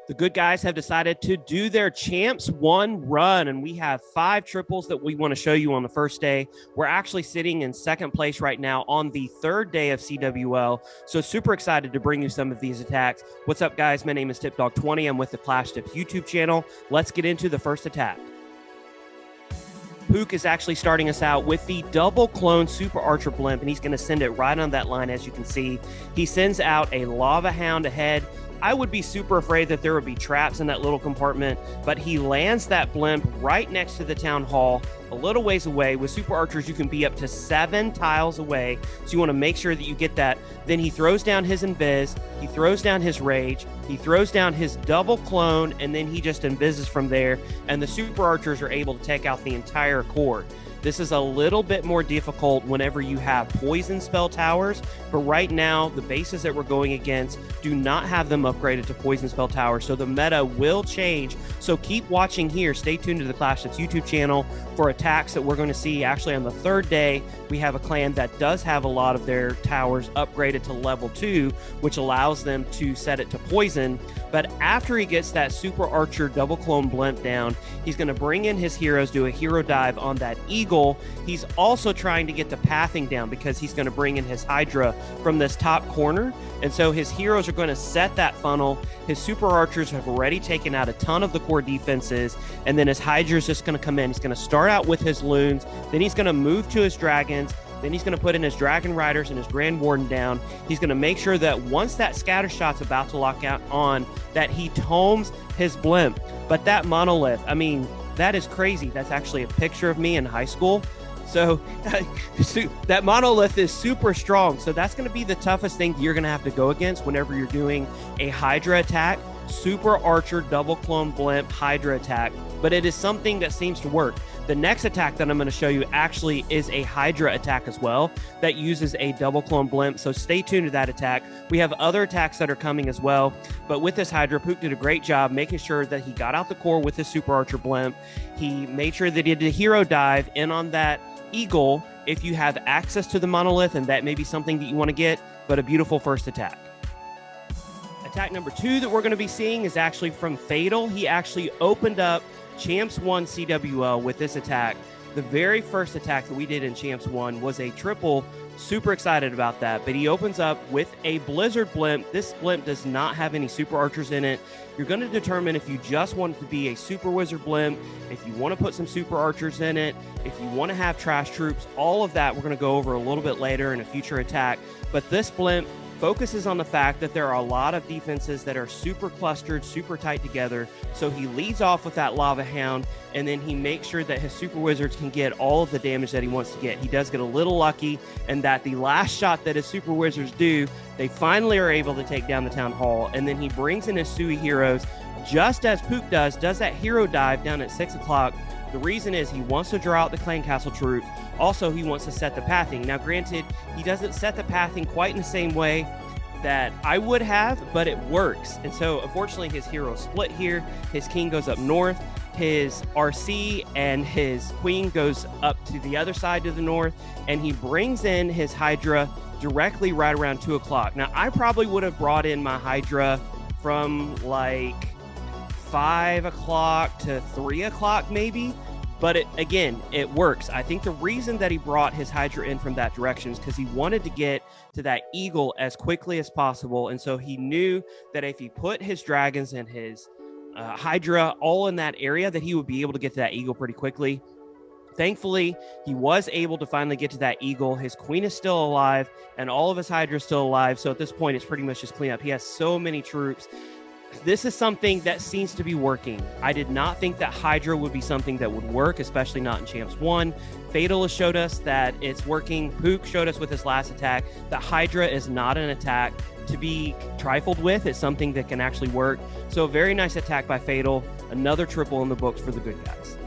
The good guys have decided to do their Champs 1 run, and we have 5 triples that we want to show you on the first day. We're actually sitting in second place right now on the third day of CWL, so super excited to bring you some of these attacks. What's up, guys? My name is TipDog20. I'm with the Clash Tips YouTube channel. Let's get into the first attack. Pook is actually starting us out with the double clone Super Archer Blimp, and he's going to send it right on that line, as you can see. He sends out a Lava Hound ahead. I would be super afraid that there would be traps in that little compartment, but he lands that blimp right next to the town hall, a little ways away. With Super Archers, you can be up to 7 tiles away, so you want to make sure that you get that. Then he throws down his Invis, he throws down his Rage, he throws down his double clone, and then he just invises from there, and the Super Archers are able to take out the entire core. This is a little bit more difficult whenever you have poison spell towers, but right now the bases that we're going against do not have them upgraded to poison spell towers, so the meta will change. So keep watching here. Stay tuned to the Clash Tips YouTube channel for attacks that we're going to see. Actually, on the third day, we have a clan that does have a lot of their towers upgraded to level 2, which allows them to set it to poison. But after he gets that Super Archer double clone blimp down, he's going to bring in his heroes, do a hero dive on that Eagle. He's also trying to get the pathing down because he's going to bring in his Hydra from this top corner. And so his heroes are going to set that funnel. His Super Archers have already taken out a ton of the core defenses. And then his Hydra is just going to come in. He's going to start out with his loons. Then he's going to move to his dragons. Then he's going to put in his Dragon Riders and his Grand Warden down. He's going to make sure that once that scatter shot's about to lock out on, that he tomes his blimp. But that monolith, I mean, that is crazy. That's actually a picture of me in high school. So that monolith is super strong. So that's going to be the toughest thing you're going to have to go against whenever you're doing a Hydra attack. Super Archer double clone blimp Hydra attack. But it is something that seems to work. The next attack that I'm going to show you actually is a Hydra attack as well that uses a double clone blimp. So stay tuned to that attack. We have other attacks that are coming as well. But with this Hydra, Pook did a great job making sure that he got out the core with his Super Archer blimp. He made sure that he did a hero dive in on that Eagle if you have access to the monolith, and that may be something that you want to get, but a beautiful first attack. Attack number 2 that we're going to be seeing is actually from Fatal. He actually opened up Champs 1 CWL with this attack. The very first attack that we did in Champs 1 was a triple. Super excited about that. But he opens up with a Blizzard blimp. This blimp does not have any Super Archers in it. You're going to determine if you just want it to be a Super Wizard blimp, if you want to put some Super Archers in it, if you want to have trash troops. All of that we're going to go over a little bit later in a future attack. But this blimp focuses on the fact that there are a lot of defenses that are super clustered, super tight together. So he leads off with that Lava Hound, and then he makes sure that his Super Wizards can get all of the damage that he wants to get. He does get a little lucky, and that the last shot that his Super Wizards do, they finally are able to take down the Town Hall. And then he brings in his Sui heroes, just as Pook does that hero dive down at 6 o'clock. The reason is he wants to draw out the Clan Castle troops. Also, he wants to set the pathing. Now, granted, he doesn't set the pathing quite in the same way that I would have, but it works. And so, unfortunately, his heroes split here. His king goes up north. His RC and his queen goes up to the other side to the north. And he brings in his Hydra directly right around 2 o'clock. Now, I probably would have brought in my Hydra from like 5 o'clock to 3 o'clock maybe. But again, it works. I think the reason that he brought his Hydra in from that direction is because he wanted to get to that Eagle as quickly as possible. And so he knew that if he put his dragons and his Hydra all in that area, that he would be able to get to that Eagle pretty quickly. Thankfully, he was able to finally get to that Eagle. His queen is still alive, and all of his Hydra is still alive. So at this point, it's pretty much just clean up. He has so many troops. This is something that seems to be working. I did not think that Hydra would be something that would work, especially not in Champs 1. Fatal has showed us that it's working. Pook showed us with his last attack that Hydra is not an attack to be trifled with. It's something that can actually work. So a very nice attack by Fatal. Another triple in the books for the good guys.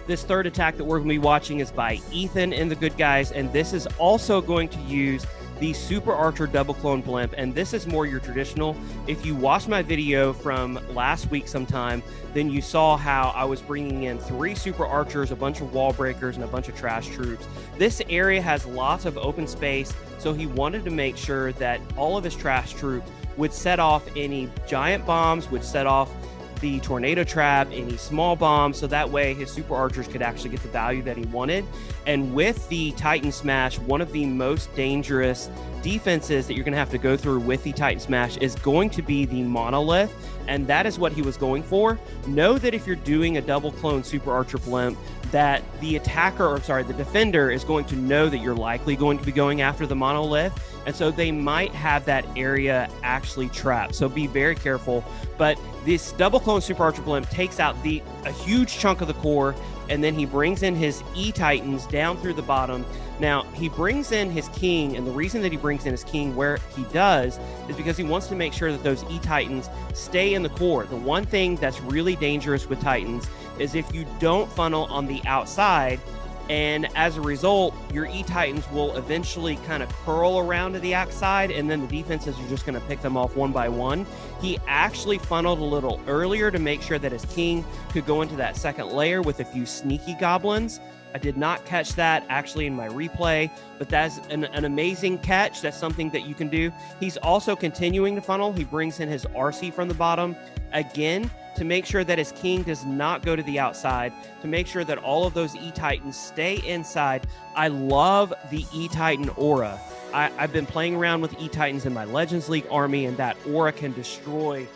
This third attack that we're going to be watching is by Ethan and the good guys, and this is also going to use the Super Archer double clone blimp, and this is more your traditional. If you watched my video from last week sometime, then you saw how I was bringing in 3 Super Archers, a bunch of wall breakers, and a bunch of trash troops. This area has lots of open space, so he wanted to make sure that all of his trash troops would set off any giant bombs, would set off the tornado trap, any small bombs, so that way his super archers could actually get the value that he wanted. And with the Titan Smash, one of the most dangerous defenses that you're going to have to go through with the Titan Smash is going to be the monolith, and that is what he was going for. Know that if you're doing a double clone super archer blimp, that the defender is going to know that you're likely going to be going after the monolith, and so they might have that area actually trapped. So be very careful. But this double clone super archer blimp takes out a huge chunk of the core, and then he brings in his E-Titans down through the bottom. Now, he brings in his king, and the reason that he brings in his king where he does is because he wants to make sure that those E-Titans stay in the core. The one thing that's really dangerous with Titans is if you don't funnel on the outside, and as a result, your E-Titans will eventually kind of curl around to the outside, and then the defenses are just going to pick them off one by one. He actually funneled a little earlier to make sure that his king could go into that second layer with a few sneaky goblins. I did not catch that actually in my replay, but that's an amazing catch. That's something that you can do. He's also continuing to funnel. He brings in his RC from the bottom again to make sure that his king does not go to the outside, to make sure that all of those E-Titans stay inside. I love the E-Titan aura. I've been playing around with E-Titans in my Legends League army, and that aura can destroy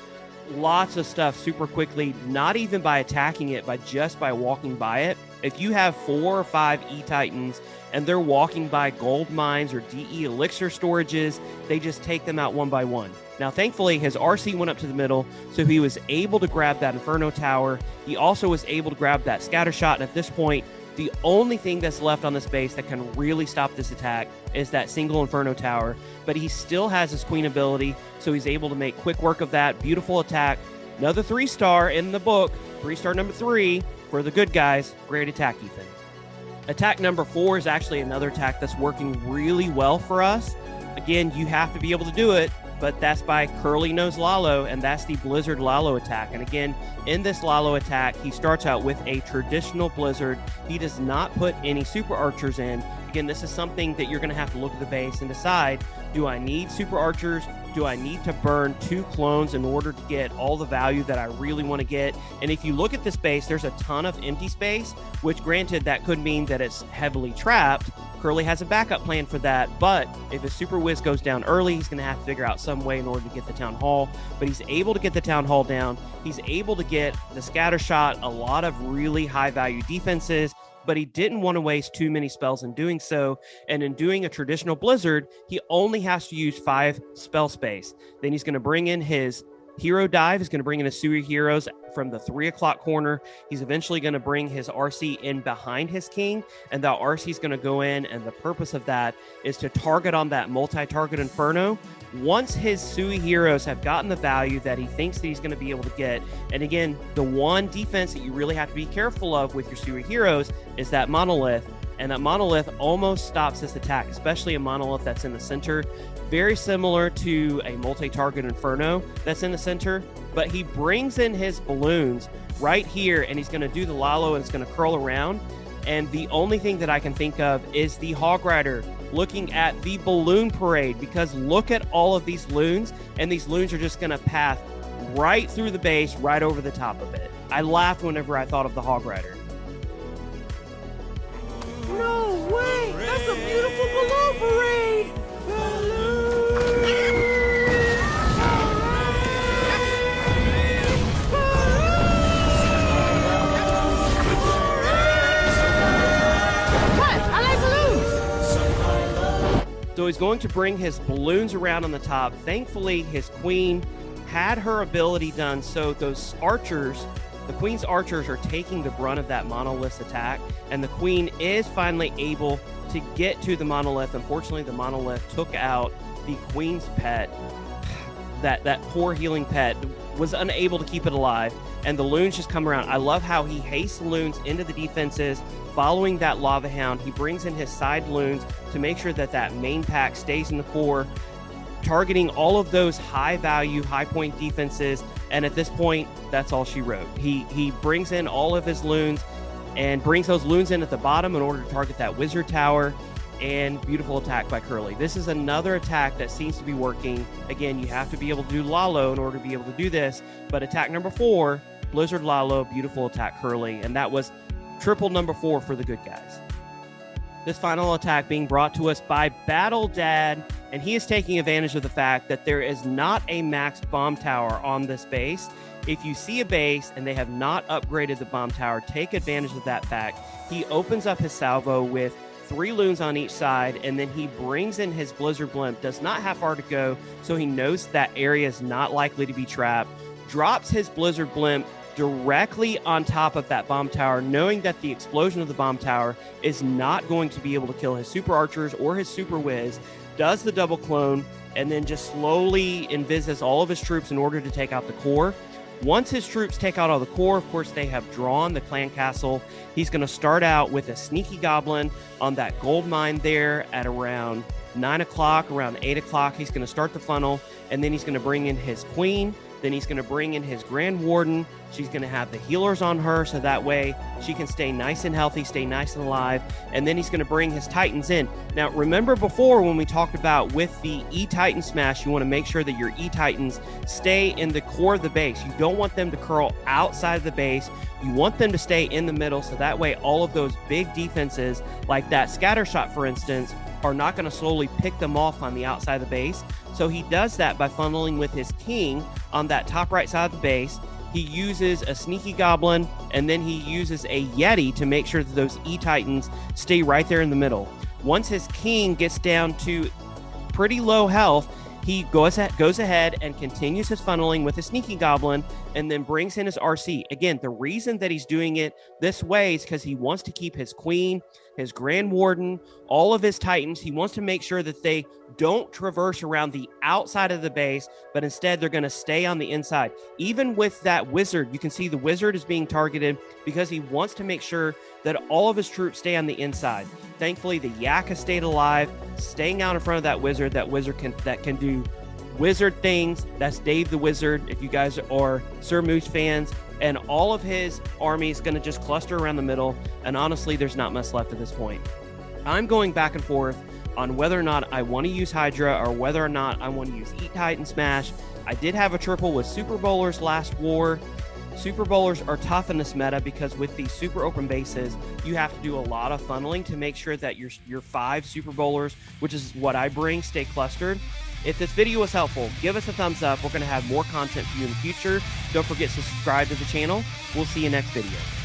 lots of stuff super quickly, not even by attacking it, but just by walking by it. If you have 4 or 5 E-Titans and they're walking by gold mines or DE elixir storages, they just take them out one by one. Now, thankfully, his RC went up to the middle, so he was able to grab that Inferno Tower. He also was able to grab that Scatter Shot, and at this point, the only thing that's left on this base that can really stop this attack is that single Inferno Tower, but he still has his Queen ability, so he's able to make quick work of that. Beautiful attack. Another 3-star in the book, 3-star number 3 for the good guys. Great attack, Ethan. Attack number 4 is actually another attack that's working really well for us. Again, you have to be able to do it, but that's by Curly Nose Lalo, and that's the Blizzard Lalo attack. And again, in this Lalo attack, he starts out with a traditional Blizzard. He does not put any super archers in. Again, this is something that you're going to have to look at the base and decide, do I need super archers? Do I need to burn 2 clones in order to get all the value that I really want to get? And if you look at this base, there's a ton of empty space, which granted, that could mean that it's heavily trapped. Curly has a backup plan for that, but if his Super Whiz goes down early, he's going to have to figure out some way in order to get the Town Hall. But he's able to get the Town Hall down. He's able to get the Scatter Shot, a lot of really high-value defenses, but he didn't want to waste too many spells in doing so. And in doing a traditional Blizzard, he only has to use 5 spell space. Then he's going to bring in his Hero Dive. He's going to bring in his Sui Heroes from the 3 o'clock corner. He's eventually going to bring his RC in behind his king, and that RC is going to go in, and the purpose of that is to target on that multi-target Inferno. Once his Sui Heroes have gotten the value that he thinks that he's going to be able to get, and again, the one defense that you really have to be careful of with your Sui Heroes is that Monolith, and that Monolith almost stops this attack, especially a Monolith that's in the center. Very similar to a multi-target Inferno that's in the center, but he brings in his balloons right here, and he's going to do the Lalo, and it's going to curl around. And the only thing that I can think of is the Hog Rider looking at the balloon parade, because look at all of these loons, and these loons are just going to path right through the base, right over the top of it. I laughed whenever I thought of the Hog Rider. No way! That's a beautiful balloon parade! So he's going to bring his balloons around on the top. Thankfully, his queen had her ability done, so those archers, the queen's archers, are taking the brunt of that monolith attack, and the queen is finally able to get to the monolith. Unfortunately, the monolith took out the queen's pet. That poor healing pet was unable to keep it alive, and the loons just come around. I love how he hastes the loons into the defenses. Following that Lava Hound, he brings in his side loons to make sure that that main pack stays in the core, targeting all of those high-value, high-point defenses. And at this point, that's all she wrote. He brings in all of his loons and brings those loons in at the bottom in order to target that Wizard Tower. and beautiful attack by Curly. This is another attack that seems to be working. Again, you have to be able to do Lalo in order to be able to do this, but attack number 4, Blizzard Lalo, beautiful attack Curly, and that was triple number 4 for the good guys. This final attack being brought to us by Battle Dad, and he is taking advantage of the fact that there is not a max bomb tower on this base. If you see a base and they have not upgraded the bomb tower, take advantage of that fact. He opens up his salvo with 3 loons on each side, and then he brings in his Blizzard Blimp, does not have far to go, so he knows that area is not likely to be trapped, drops his Blizzard Blimp directly on top of that bomb tower, knowing that the explosion of the bomb tower is not going to be able to kill his super archers or his super whiz, does the double clone, and then just slowly invises all of his troops in order to take out the core. Once his troops take out all the core, of course, they have drawn the clan castle. He's going to start out with a sneaky goblin on that gold mine there at around 9 o'clock, around 8 o'clock. He's going to start the funnel, and then he's going to bring in his queen. Then he's going to bring in his Grand Warden. She's going to have the healers on her, so that way she can stay nice and healthy, stay nice and alive. And then he's going to bring his Titans in. Now, remember before when we talked about with the E-Titan Smash, you want to make sure that your E-Titans stay in the core of the base. You don't want them to curl outside of the base. You want them to stay in the middle, so that way all of those big defenses, like that scatter shot, for instance, are not going to slowly pick them off on the outside of the base. So he does that by funneling with his king on that top right side of the base. He uses a sneaky goblin, and then he uses a Yeti to make sure that those E-Titans stay right there in the middle. Once his king gets down to pretty low health, he goes ahead and continues his funneling with a sneaky goblin, and then brings in his RC. Again, the reason that he's doing it this way is because he wants to keep his queen, his Grand Warden, all of his Titans. He wants to make sure that they don't traverse around the outside of the base, but instead they're going to stay on the inside. Even with that wizard, you can see the wizard is being targeted because he wants to make sure that all of his troops stay on the inside. Thankfully, the yak has stayed alive, staying out in front of that wizard that can do wizard things. That's Dave the Wizard, if you guys are Sir Moose fans. And all of his army is going to just cluster around the middle. And honestly, there's not much left at this point. I'm going back and forth on whether or not I want to use Hydra or whether or not I want to use E-Titan Smash. I did have a triple with Super Bowlers last war. Super Bowlers are tough in this meta because with these super open bases, you have to do a lot of funneling to make sure that your 5 Super Bowlers, which is what I bring, stay clustered. If this video was helpful, give us a thumbs up. We're going to have more content for you in the future. Don't forget to subscribe to the channel. We'll see you next video.